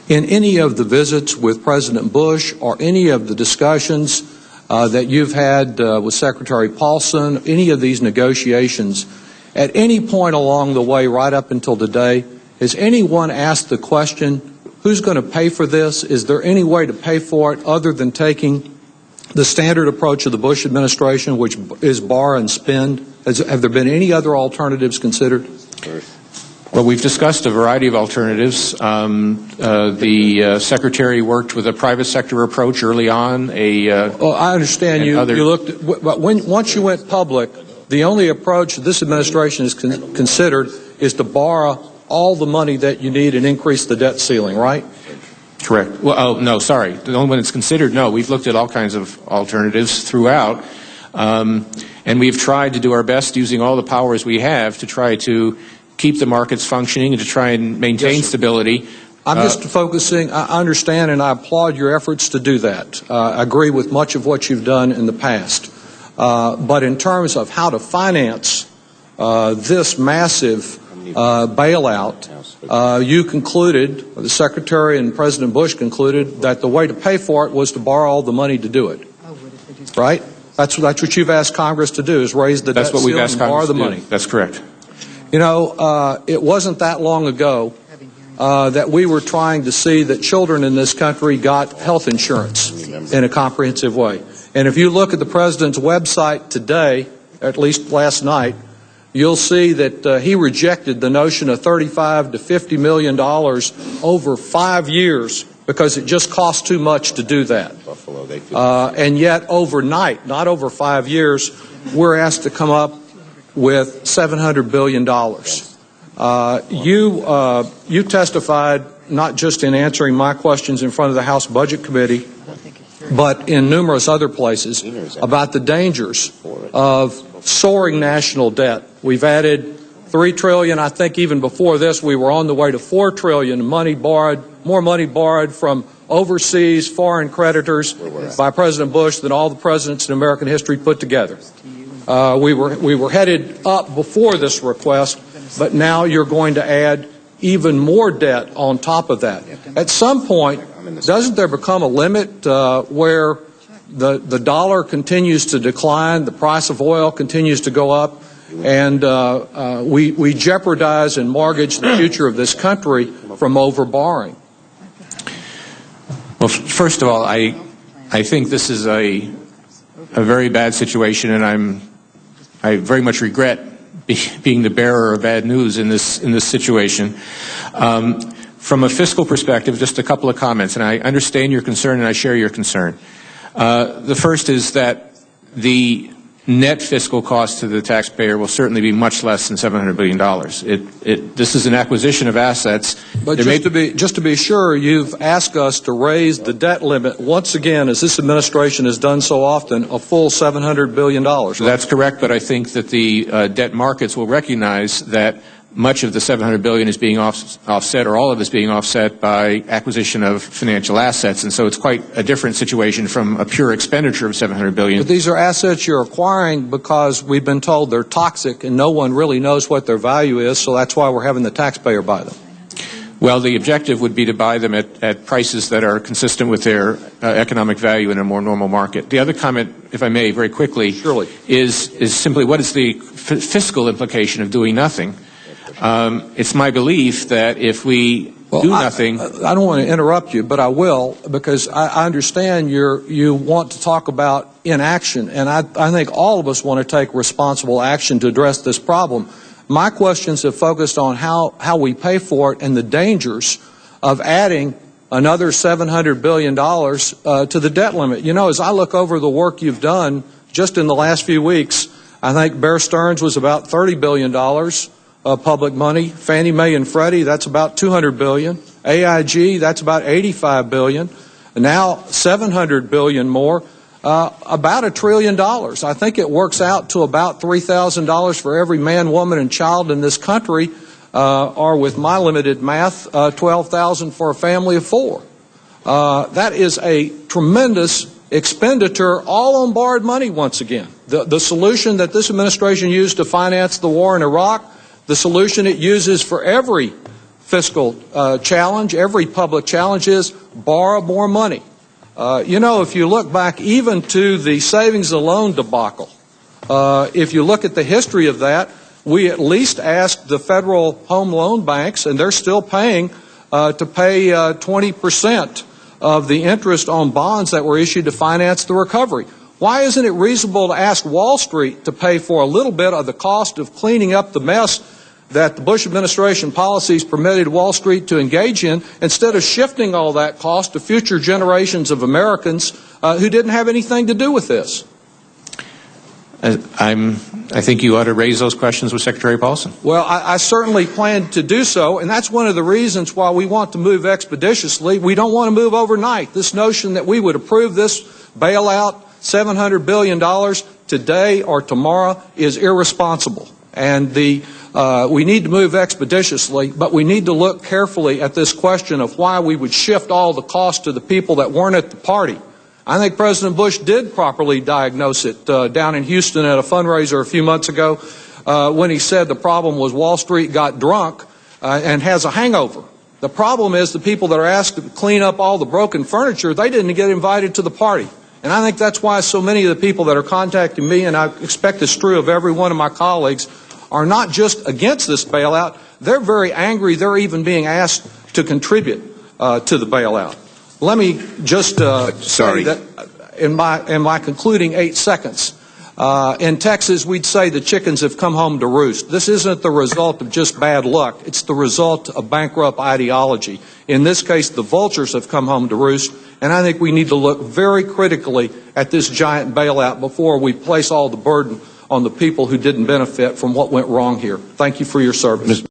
in any of the visits with President Bush or any of the discussions that you've had with Secretary Paulson, any of these negotiations, at any point along the way right up until today, has anyone asked the question, who's going to pay for this? Is there any way to pay for it other than taking the standard approach of the Bush administration, which is borrow and spend? Have there been any other alternatives considered? Well, we've discussed a variety of alternatives. The Secretary worked with a private sector approach early on. Well, I understand you looked at, but once you went public, the only approach this administration has considered is to borrow all the money that you need and increase the debt ceiling, right? Correct. Well, oh, no, sorry. The only one that's considered, no. We've looked at all kinds of alternatives throughout, and we've tried to do our best using all the powers we have to try to keep the markets functioning and to try and maintain stability. I'm just focusing, I understand and I applaud your efforts to do that. I agree with much of what you've done in the past. But in terms of how to finance this massive bailout, you concluded, the Secretary and President Bush concluded, that the way to pay for it was to borrow all the money to do it. Right? That's what you've asked Congress to do, is raise the debt ceiling and borrow the money. That's correct. You know, it wasn't that long ago that we were trying to see that children in this country got health insurance in a comprehensive way. And if you look at the President's website today, at least last night, you'll see that he rejected the notion of $35 to $50 million over 5 years because it just costs too much to do that. And yet overnight, not over 5 years, we're asked to come up with $700 billion. You testified not just in answering my questions in front of the House Budget Committee, but in numerous other places about the dangers of soaring national debt. We've added $3 trillion. I think even before this, we were on the way to $4 trillion more money borrowed from overseas foreign creditors by President Bush than all the presidents in American history put together. We were headed up before this request, but now you're going to add even more debt on top of that. At some point, doesn't there become a limit where the dollar continues to decline, the price of oil continues to go up, and we jeopardize and mortgage the future of this country from overborrowing? Well, first of all, I think this is a very bad situation, and I very much regret being the bearer of bad news in this situation. From a fiscal perspective, just a couple of comments, and I understand your concern and I share your concern. The first is that the net fiscal cost to the taxpayer will certainly be much less than $700 billion. This is an acquisition of assets. But just to be sure, you've asked us to raise the debt limit once again, as this administration has done so often, a full $700 billion. Right? That's correct, but I think that the debt markets will recognize that much of the $700 billion is being offset, or all of it is being offset by acquisition of financial assets, and so it's quite a different situation from a pure expenditure of $700 billion. But these are assets you're acquiring because we've been told they're toxic and no one really knows what their value is, so that's why we're having the taxpayer buy them. Well, the objective would be to buy them at prices that are consistent with their economic value in a more normal market. The other comment, if I may, very quickly, Surely. is simply what is the fiscal implication of doing nothing? It's my belief that if we do nothing... I don't want to interrupt you, but I will, because I understand you want to talk about inaction, and I think all of us want to take responsible action to address this problem. My questions have focused on how we pay for it and the dangers of adding another $700 billion to the debt limit. You know, as I look over the work you've done just in the last few weeks, I think Bear Stearns was about $30 billion. Public money. Fannie Mae and Freddie, that's about $200 billion. AIG, that's about $85 billion. Now $700 billion more, about $1 trillion. I think it works out to about $3,000 for every man, woman, and child in this country, or with my limited math, $12,000 for a family of 4. That is a tremendous expenditure, all on borrowed money once again. The solution that this administration used to finance the war in Iraq, the solution it uses for every fiscal challenge, every public challenge is borrow more money. You know, if you look back even to the savings and loan debacle, if you look at the history of that, we at least asked the federal home loan banks, and they're still paying, to pay 20% of the interest on bonds that were issued to finance the recovery. Why isn't it reasonable to ask Wall Street to pay for a little bit of the cost of cleaning up the mess that the Bush administration policies permitted Wall Street to engage in, instead of shifting all that cost to future generations of Americans who didn't have anything to do with this? I think you ought to raise those questions with Secretary Paulson. Well, I certainly plan to do so, and that's one of the reasons why we want to move expeditiously. We don't want to move overnight. This notion that we would approve this bailout, $700 billion today or tomorrow, is irresponsible. And we need to move expeditiously, but we need to look carefully at this question of why we would shift all the cost to the people that weren't at the party. I think President Bush did properly diagnose it down in Houston at a fundraiser a few months ago when he said the problem was Wall Street got drunk and has a hangover. The problem is the people that are asked to clean up all the broken furniture, they didn't get invited to the party. And I think that's why so many of the people that are contacting me, and I expect it's true of every one of my colleagues, are not just against this bailout. They're very angry they're even being asked to contribute to the bailout. Let me just say that in my concluding 8 seconds, in Texas we'd say the chickens have come home to roost. This isn't the result of just bad luck. It's the result of bankrupt ideology. In this case, the vultures have come home to roost, and I think we need to look very critically at this giant bailout before we place all the burden on the people who didn't benefit from what went wrong here. Thank you for your service.